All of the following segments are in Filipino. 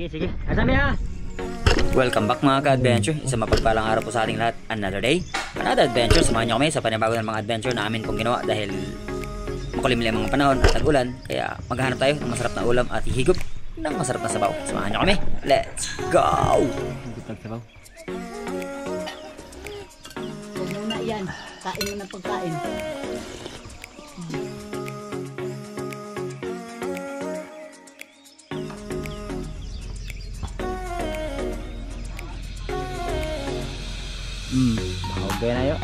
sige. Asami ha. Welcome back mga ka-adventure. Isang mapagpalang araw po sa ating lahat. Another day, another adventure. Samahan nyo kami sa panibago ng mga adventure na amin pong ginawa dahil makulimlim ang panahon at tag-ulan. Kaya maghahanap tayo ng masarap na ulam at hihigop ng masarap na sabaw. Samahan nyo kami. Let's go! Higop ng sabaw. Huwag mo na yan. Kain mo ng pagkain. Okay na yun.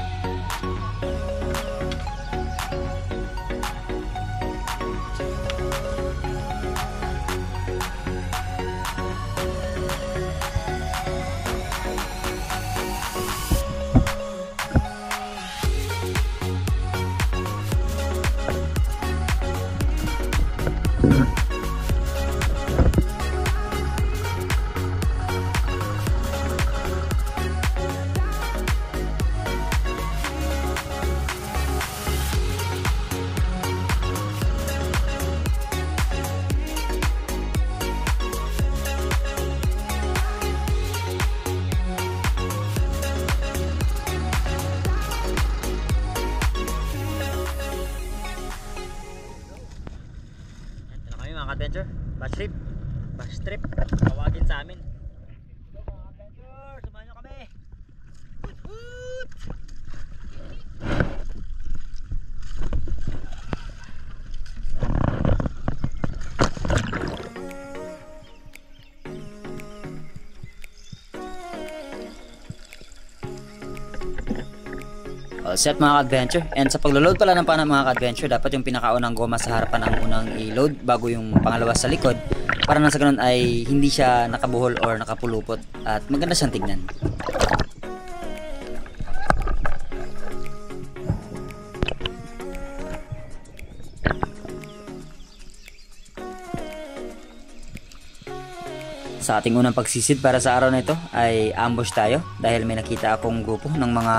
Adventure, bash trip, tawagin sa amin. Hello mga adventure, samahan nyo kami. Hoot! All set mga ka-adventure. And sa paglo-load pala ng pana mga ka-adventure, dapat yung pinakaunang goma sa harapan ang unang i-load bago yung pangalawa sa likod, para na sa ganun ay hindi siya nakabuhol or nakapulupot at maganda siyang tignan. Sa ating unang pagsisid para sa araw na ito ay ambush tayo dahil may nakita akong grupo ng mga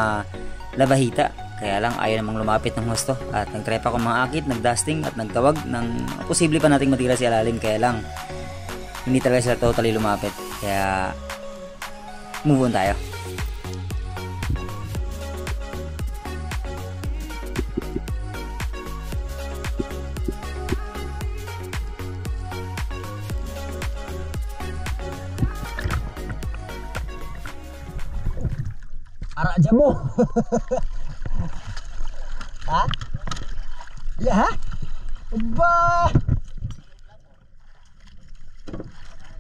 labahita, kaya lang ayaw namang lumapit ng husto at nag-try pa akong mga akit, nag-dusting at nagtawag ng posible pa nating matira sa ilalim, kaya lang hindi talaga sila totally lumapit, kaya move on tayo. Ara aja mo. Ha? Ya ha? Ba.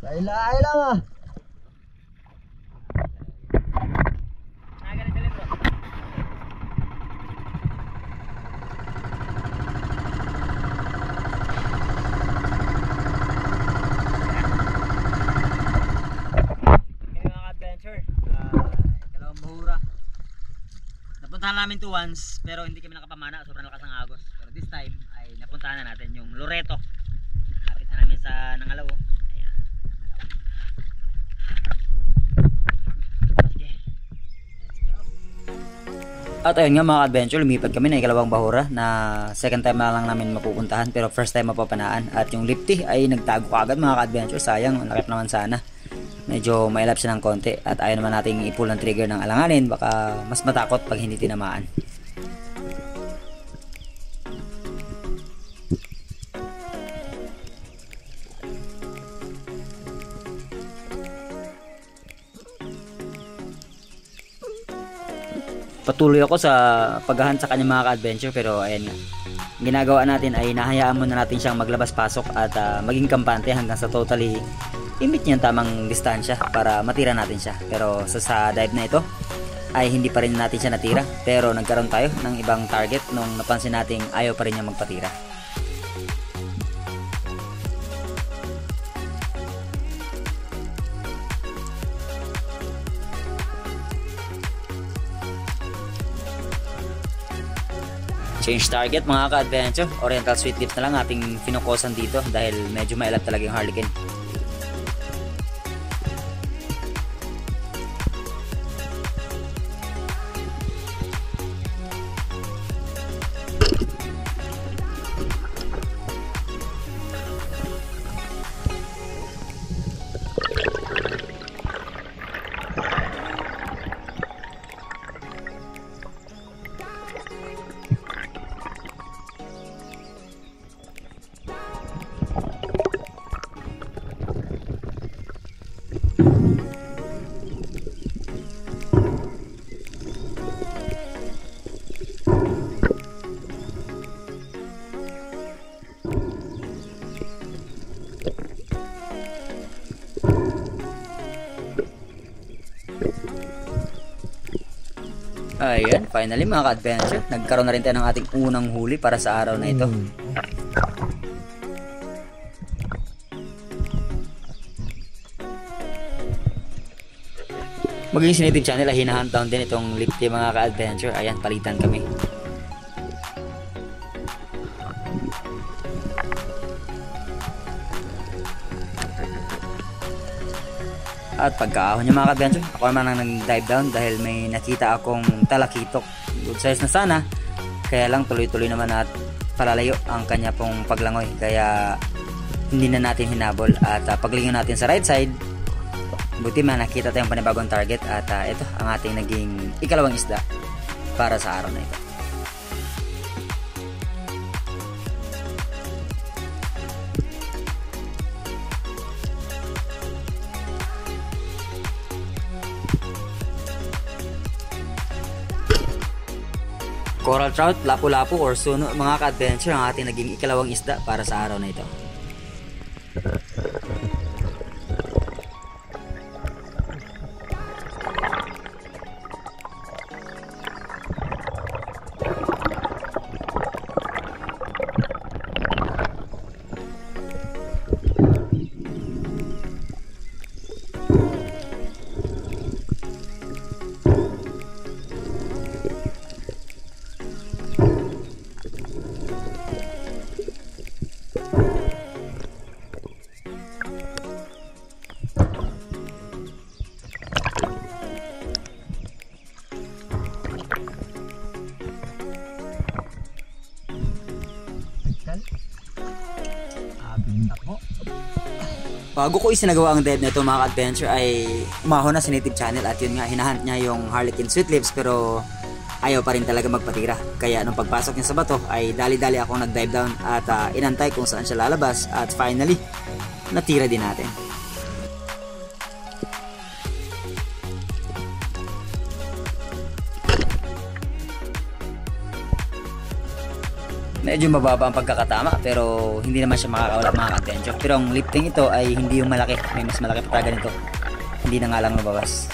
Lailay lang ah. Napuntahan namin to once pero hindi kami nakapamana, sobrang lakas ng agos. Pero this time ay napuntahan na natin yung Loreto. Lapit na namin sa Nangalaw. Ayan. Sige. Let's go. At ayun nga mga adventure, lumipat kami na ikalawang bahura na second time na lang namin mapupuntahan pero first time mapapanaan. At yung lifty ay nagtago kagad mga adventure, sayang, ang lakip naman sana. Medyo mailap siya ng konti at ayaw naman nating i-pull ng trigger ng alanganin, baka mas matakot pag hindi tinamaan. Patuloy ako sa paghahan sa kanyang mga ka-adventure pero ayan nga, ginagawa natin ay nahayaan muna natin siyang maglabas-pasok at maging kampante hanggang sa totally i-meet niya tamang distansya para matira natin siya. Pero sa dive na ito ay hindi pa rin natin siya natira, pero nagkaroon tayo ng ibang target nung napansin nating ayaw pa rin niya magpatira. Change target mga ka-adventure, Oriental Sweet Lips na lang ating finukosan dito dahil medyo mailap talaga yung Harlequin. Ayan, finally mga ka-adventure, nagkaroon na rin tayo ng ating unang huli para sa araw na ito. Maging sinitib channel ay hinahunt down din itong lifty mga ka-adventure. Ayan, palitan kami. At pagkaahon niya mga ka-adventure, ako naman ang nag-dive down dahil may nakita akong talakitok. Good size na sana, kaya lang tuloy-tuloy naman at palalayo ang kanya pong paglangoy. Kaya hindi na natin hinabol at paglingon natin sa right side, buti man nakita tayong panibagong target at ito ang ating naging ikalawang isda para sa araw na ito. Coral trout, lapu-lapu or suno mga ka-adventure ang ating naging ikalawang isda para sa araw na ito. Bago ko isinagawa ang dive na ito mga ka-adventure ay umahon na sa native channel at yun nga hinahunt niya yung Harlequin Sweet Lips pero ayaw pa rin talaga magpatira. Kaya nung pagpasok niya sa bato ay dali-dali akong nag-dive down at inantay kung saan siya lalabas at finally natira din natin. Medyo mababa ang pagkakatama pero hindi naman siya makakawala mga ka-adventure. Pero ang lifting ito ay hindi yung malaki, may mas malaki pa talaga nito. Hindi na nga lang mabawas.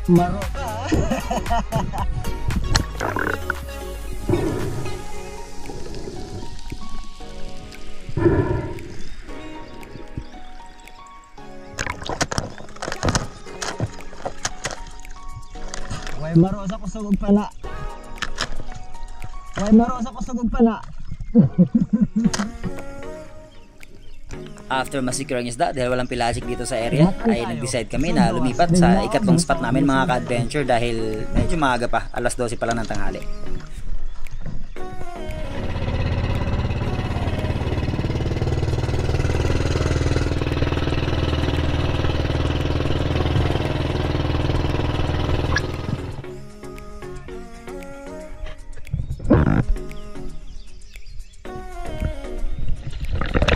Maro ka. Way maro sa kusog og pana. Way maro sa kusog og pana. After masecure ang isda dahil walang pelagic dito sa area ay nag-decide kami na lumipat sa ikatlong spot namin mga ka-adventure dahil medyo maaga pa, alas 12 pa lang ng tanghali.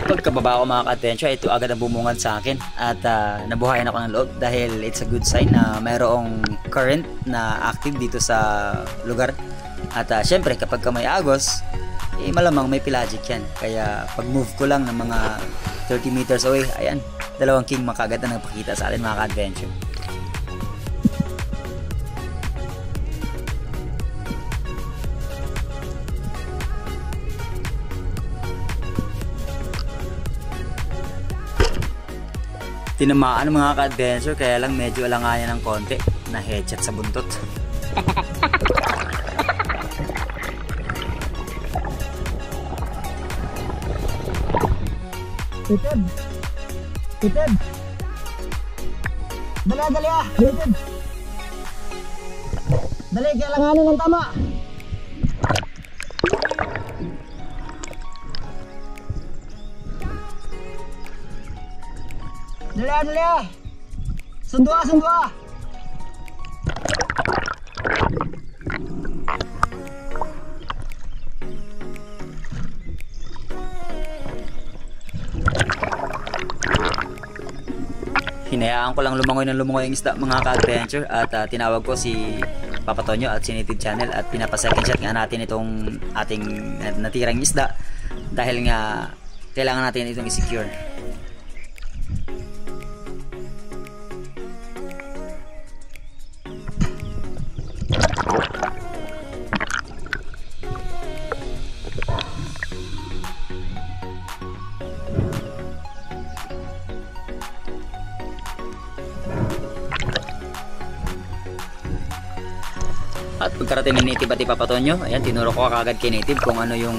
Pagkababa ko mga ka-adventure, ito agad ang bumungad sa akin at nabuhayan ako ng loob dahil it's a good sign na mayroong current na active dito sa lugar at syempre kapag ka may agos malamang may pelagic yan, kaya pag move ko lang ng mga 30 meters away, ayan, dalawang king makagad na nagpakita sa atin mga ka-adventure. Tinamaan ng mga ka-adventure kaya lang medyo alangayan ng konti na headshot sa buntot. Titid. Titid. Dali, dali ah. Titid. Dali, kailanganin ng tama. Dali, dali. Sundua, sundua. Hinayaan ko lang lumangoy ng lumangoy ang isda mga ka-adventure at tinawag ko si Papa Tonyo at si Native Channel, at pinapa-second shot nga natin itong ating natirang isda dahil nga kailangan natin itong i-secure. At pagkarating ni Native at Papa Tonyo, ayan, tinuro ko kagad kay Native kung ano yung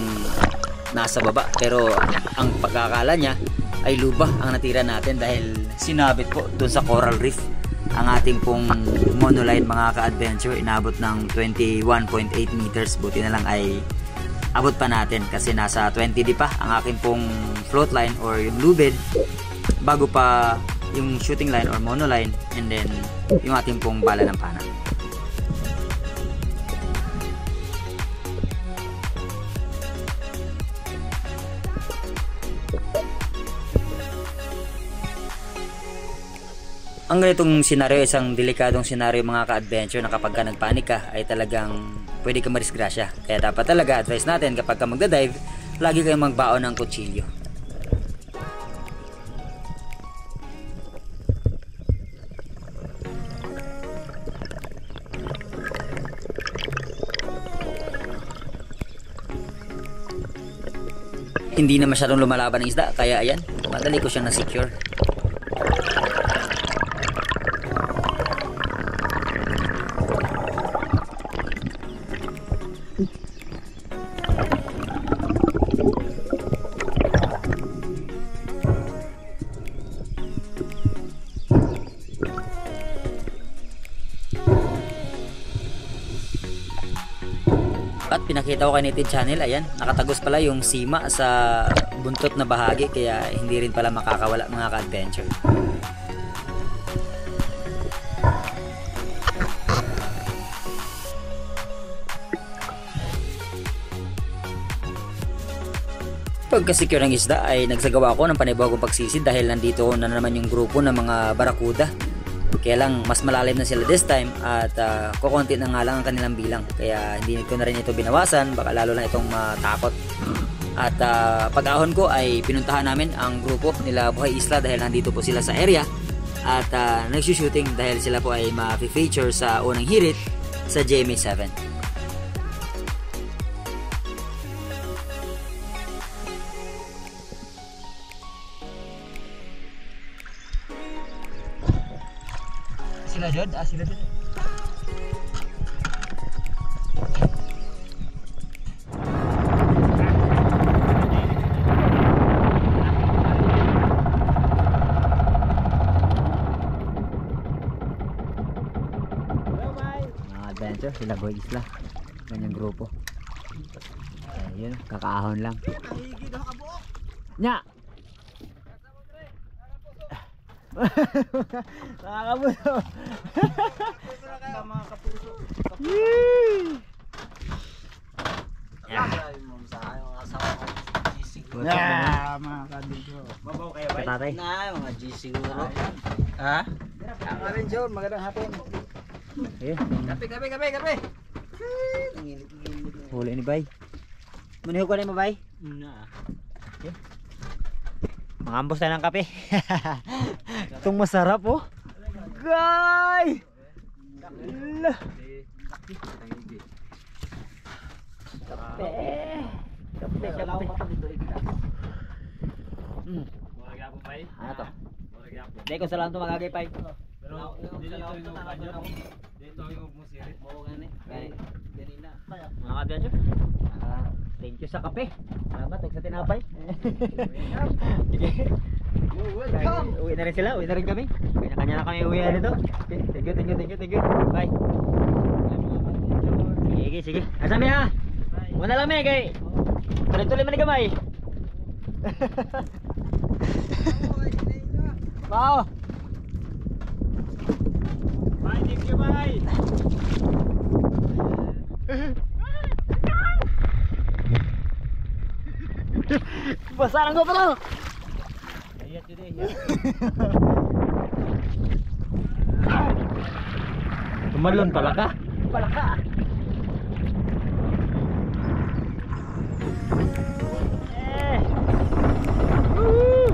nasa baba, pero ang pagkakala niya ay luba ang natira natin dahil sinabit po dun sa coral reef ang ating pong monoline mga ka-adventure. Inabot ng 21.8 meters, buti na lang ay abot pa natin kasi nasa 20D pa ang aking pong float line or yung lubid bago pa yung shooting line or monoline, and then yung ating pong bala ng pana. Ang ganitong senaryo, isang delikadong senaryo mga ka-adventure, na kapag ka nagpanik ka ay talagang pwede ka madisgrasya. Kaya dapat talaga advice natin kapag ka magdadive, lagi kayong magbaon ng kutsilyo. Hindi na masyadong lumalaban ng isda, kaya ayan, madali ko siyang na-secure. At pinakita ko kay Native Channel, ayan, nakatagos pala yung sima sa buntot na bahagi, kaya hindi rin pala makakawala mga ka-adventure. Pagka-secure ng isda ay nagsagawa ako ng panibagong pagsisid dahil nandito na naman yung grupo ng mga barakuda. Kaya lang mas malalim na sila this time at kukunti na nga lang ang kanilang bilang, kaya hindi ko na rin ito binawasan, baka lalo lang itong matakot. At pag-ahon ko ay pinuntahan namin ang grupo nila Buhay Isla dahil nandito po sila sa area at nagsushooting dahil sila po ay ma-feature sa unang hirit sa GMA 7. Sila Jod, sila Jod. Mga adventure, sila Buhay Isla, ganyang grupo. Ayun, kakaahon lang. Nya! Nakakabuso. Mga kapuso. Mga kadito. Mabaw kayo ba? Tatay. Mga G siguro. Ha? Ang adventure, magandang hapon. Ayun, Kape. huli ni Bay. Maniho ko na mo, Bay? Okay. Mangambos tayo ng kape. Itong masarap, oh. Gay! Kape. Ano to? Hindi ko sa lang ito magagay, Pay. Mga ka-adventure, thank you sa kape. Salamat, sa tinapay. Sige. Welcome. Uwi na rin sila, uwi na rin kami. Kanya-kanya na kami uwi nito. Okay, thank you. Bye. Sige. Asami ha. Muna lang may kay. Tuloy-tuloy man ni gamay. Wow. Bye, thank you, bye. Basarang ko pala. Ayat yun Tumalon pala ka. Palaka. Eh. Woo!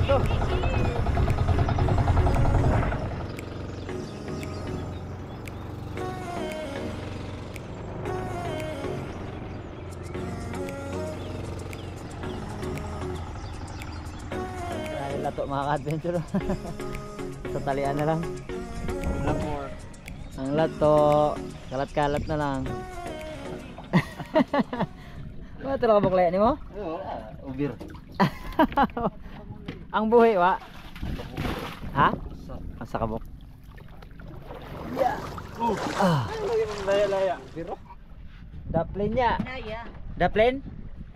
Go. Ay, lato mga ka-adventure. Sa talian na lang. Ang lato, kalat-kalat na lang. Ano ito lang kabukla ni mo? Ubir. Ang buhay wa? Ha? Ang sa kabuk. Laya. Biro. Daplin niya. Daplin?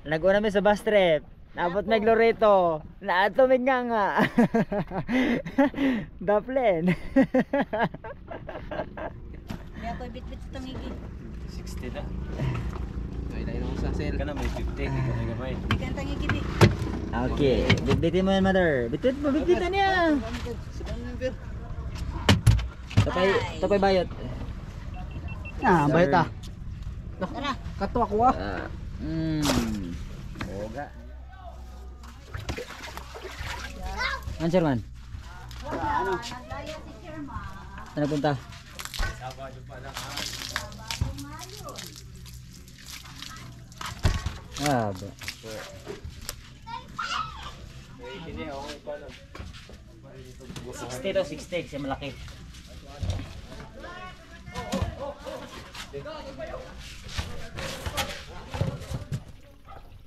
Nag-una mi sa bus trip. Naabot may Loreto. Naatumig nga. Daplin. Kaya ko bit-bit sa tangigi. 60 na. May na sa sale ka na, may 50. May gamay. Hindi ka tangigi di. Okay, bitbitin mo yan, mother. Bitbitin niya. Tapay bayot. Ah, bayot ah. Tara. Kato ako ah. Boga. Answer man. Ano? Saan nagpunta? Ah, ba. 60 to 60 kasi malaki.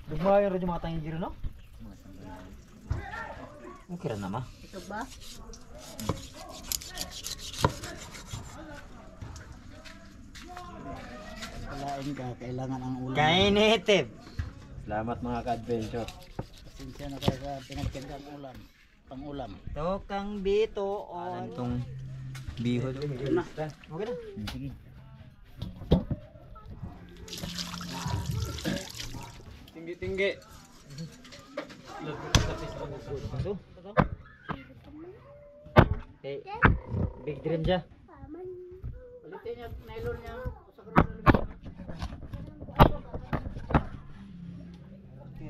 Dumayo rin yung mga tanging giro, no? Okay rin naman. Ito ba? Kailangan ka, kailangan ang ulam. Kainitib. Salamat mga ka-adventure. Pasensya na kayo sa pinagkandang ulam. Pang-ulam. Tokang bito on. Itong bihod. Okay na. Sige. Tinggi-tinggi. Ito. Eh, big dream siya. Ulitin niya, nylon niya.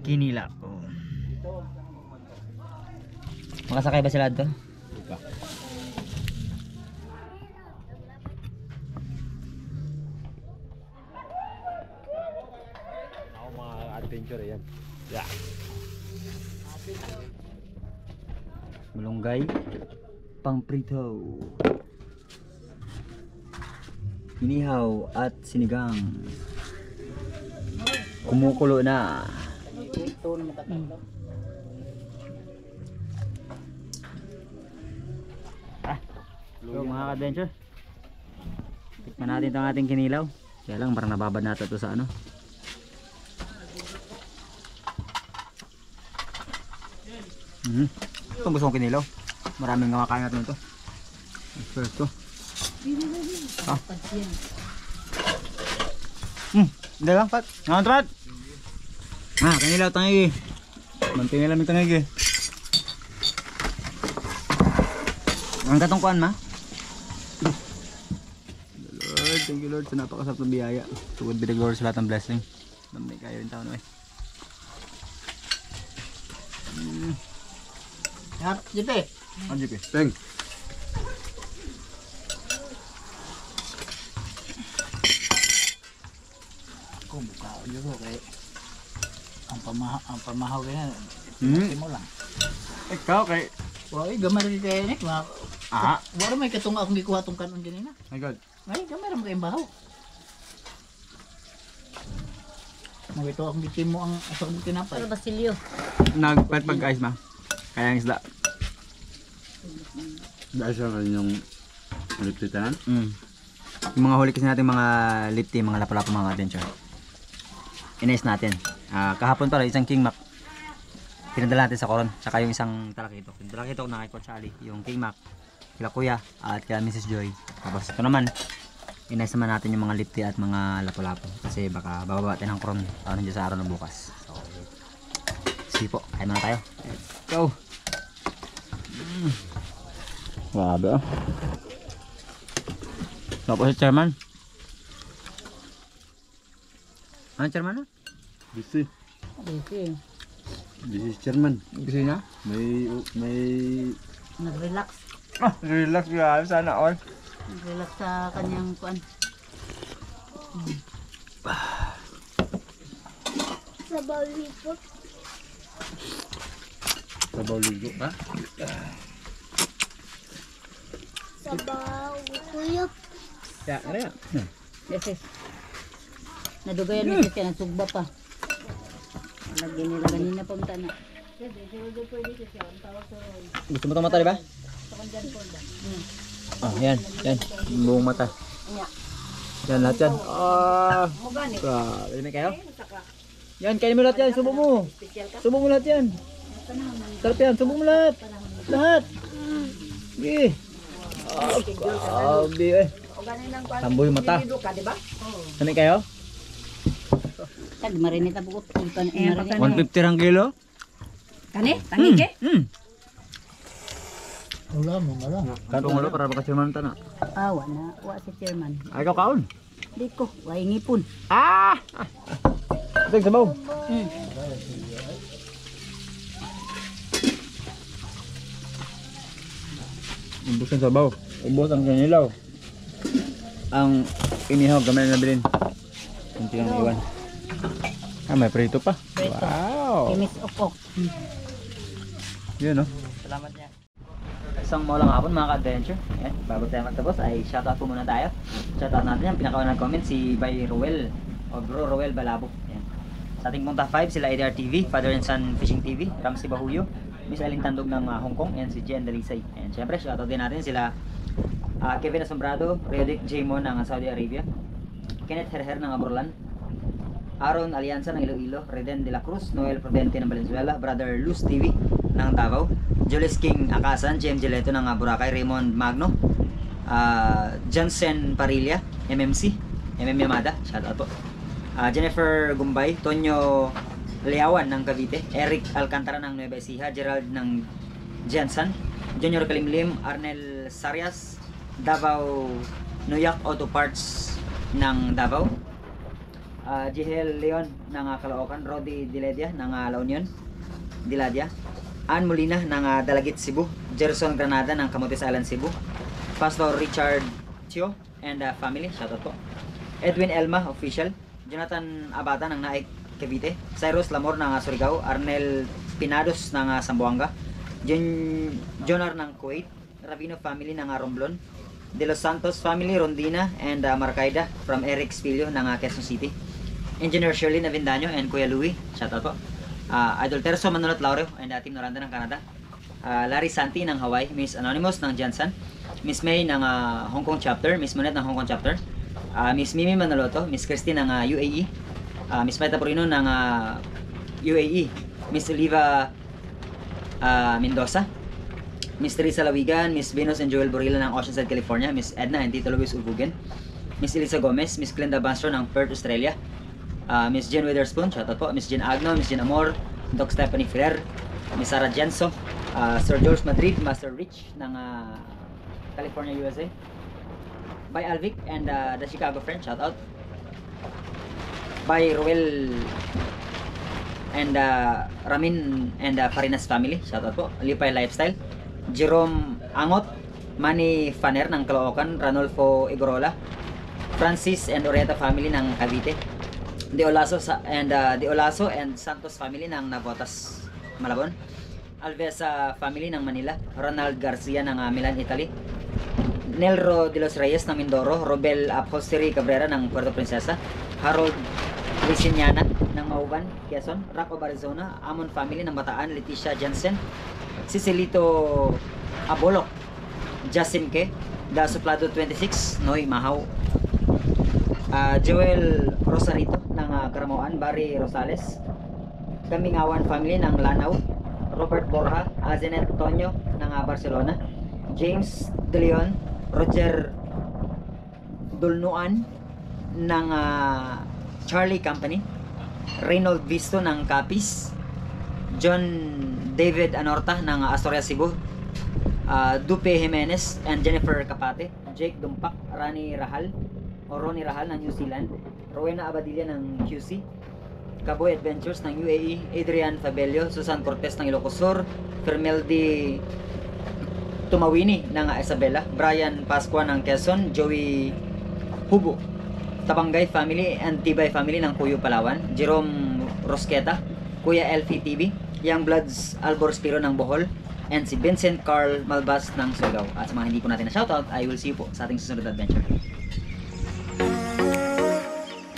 Kinila ko. Makasakay ba sila dito? Ako mga adventure yan. Yeah. Malunggay, pang prito, inihaw at sinigang. Kumukulo na. Ito na matakal. So mga ka-adventure, tikman natin itong ating kinilaw. Kaya lang parang nababad natin ito sa ano. Itong gusto kong kinilaw. Maraming kumakain natin ito. First to. Hindi lang Pat. Ngayon Pat. Kinilaw tangigi. Mantingin lang yung tangigi. Ang katungkuan ma? Lord, thank you Lord sa napakasarap ng biyaya. Tugod binig Lord sa lahat ng blessing. Damay kayo yung taon na Yan, jipe. Anjip eh. Teng. Kung buka ko dito kay ang pamahaw ganyan. Mo lang. Ikaw kay... Wala, gamay rin kayo ni. Wala may katunga akong gikuha tong kanon ganina. My God. Ay, gamay rin kayong bahaw. Magito akong gitim mo ang asang tinapay. Pero basilyo. Nagpet pag-ice ma. Kaya ang isda. Dahil sa kanyang liptitan. Yung mga huli kasi natin mga lipti, mga lapalapa mga adventure. Inayos natin. Kahapon pala isang king mac. Pinadala natin sa koron. Saka yung isang talakito. Yung talakito na kay Coach Ali. Yung king mac. Kila kuya at kila Mrs. Joy. Tapos ito naman. Inayos naman natin yung mga lipti at mga lapu-lapu. Kasi baka bababa natin ang koron. Parang dyan sa araw na bukas. So, sige po. Kain muna tayo. Let's go. Grabe ah. Tapos si chairman. Ano chairman na? Busy. Okay. This is chairman. Gusto niya? May Nag-relax. relax ka sana all. Nag-relax sa kanyang kuan. Sabaw ligo ka. Ya, ano yan? Yes, yes. Nadugayan mo siya, nagsugba pa. Lagyan nila ganina pa mata na. Gusto mo itong mata, di ba? Ah, yan. Yan. Buong mata. Yan, lahat yan. Ah, grabe. May kayo? Yan, kainin mo lahat yan. Subo mo. Subo mo lahat yan. Sarap yan. Subo mo lahat. Lahat. Sige. Ah, grabe eh. Tamboy mata. Ano kayo? Tag marinita po ko. 150 rang kilo? Kani? Tangi ke? Wala mo, wala. Kantong ulo para baka chairman ta na. Awa na, wa si chairman. Ay, ikaw kaon. Di ko, wa ngipon. Ah! Sige, sabaw. Ubus ang sabaw. Ubus ang kanilaw. Ang inihaw, gamay na nabilin. Kunti lang iwan. Ah, may prito pa. Prito. Wow! Kimis okok. Yun, no? Salamat niya. Isang maulang hapon mga ka-adventure. Ayan, bago tayo magtapos ay shoutout po muna tayo. Shoutout natin yung pinakaunang comment si Bay Roel o Bro Roel Balabo. Ayan. Sa ating punta 5 sila ADR TV, Father and Son Fishing TV, Ramsey Bahuyo, Miss Aling Tandog ng Hong Kong, and si Jen Dalisay. And syempre shoutout din natin sila Kevin Asombrado, Redick Jamon ng Saudi Arabia, Kenneth Herher ng Aborlan, Aaron Alianza ng Iloilo, Reden de la Cruz, Noel Prudente ng Valenzuela, Brother Luz TV ng Davao, Julius King Akasan, JM Gileto ng Boracay, Raymond Magno, Johnson Parilla, MMC, MM Yamada, shout out po. Jennifer Gumbay, Tonyo Liawan ng Cavite, Eric Alcantara ng Nueva Ecija, Gerald ng Jensen, Junior Kalimlim, Arnel Sarias, Davao Nuyak Auto Parts ng Davao, Jihel Leon ng Caloocan, Rodi Diledia ng La Union, Diladia, Ann Molina ng Dalagit Cebu, Gerson Granada ng Camotes Island Cebu, Pastor Richard Chio and family, shoutout po. Edwin Elma official, Jonathan Abata ng Naik Cavite, Cyrus Lamor ng Surigao, Arnel Pinados ng Zamboanga, Jonar ng Kuwait, Ravino family ng Romblon, De Los Santos family Rondina and Marcaida from Eric Spilio ng Quezon City, Engineer Shirley Navindaño and Kuya Louie, shoutout po. Idol Terso Manolot Laureo and Team Noranda ng Canada, Larry Santi ng Hawaii, Miss Anonymous ng Jansan, Miss May ng Hong Kong chapter, Miss Monet ng Hong Kong chapter, Miss Mimi Manoloto, Miss Christine ng UAE, Miss Meta Porino ng UAE, Miss Oliva Mendoza, Miss Teresa Lawigan, Miss Venus and Joel Borilla ng Oceanside, California, Miss Edna and Tito Luis Ubugen, Miss Elisa Gomez, Miss Glenda Bastro ng Perth, Australia, Miss Jen Witherspoon, shoutout po, Miss Jen Agno, Miss Jen Amor, Doc Stephanie Ferrer, Miss Sarah Jenso, Sir George Madrid, Master Rich ng California, USA, by Alvic and the Chicago Friends, shoutout, by Roel and Ramin and Farinas family, shoutout po, Lipay Lifestyle, Jerome Angot, Manny Faner ng Caloocan, Ranolfo Igorola, Francis and Orieta family ng Cavite, De Olaso and Santos family ng Navotas, Malabon, Alves family ng Manila, Ronald Garcia ng Milan, Italy, Nelro de los Reyes ng Mindoro, Robel Upholstery Cabrera ng Puerto Princesa, Harold Viciniana ng Mauban, Quezon, Rock of Arizona, Amon family ng Bataan, Leticia Jansen, Cecilito Abolok, Jasimke, The Suplado 26, Noy Mahaw, Joel Rosarito ng Karamoan, Barry Rosales, Kamingawan family ng Lanao, Robert Borja, Azenet Tonyo ng Barcelona, James De Leon, Roger Dulnuan ng Charlie Company, Reynold Visto ng Capiz, John David Anorta ng Astoria, Cebu, Dupe Jimenez and Jennifer Capate, Jake Dumpak, Ronnie Rahal ng New Zealand, Rowena Abadilla ng QC, Kaboy Adventures ng UAE, Adrian Fabelio, Susan Cortez ng Ilocos Sur, Fermeldi Tumawini ng Isabela, Brian Pascua ng Quezon, Joey Hugo, Tabangay Family and Tibay Family ng Cuyo, Palawan, Jerome Rosqueta, Kuya Elfie TV, Young Bloods Albor Spiro ng Bohol, and si Vincent Carl Malbas ng Surigao. At sa mga hindi po natin na shoutout, I will see you po sa ating susunod na adventure.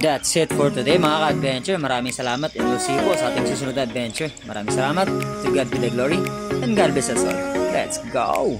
That's it for today mga ka-adventure. Maraming salamat and we'll see you po sa ating susunod na adventure. Maraming salamat. To God be the glory and God bless us all. Let's go!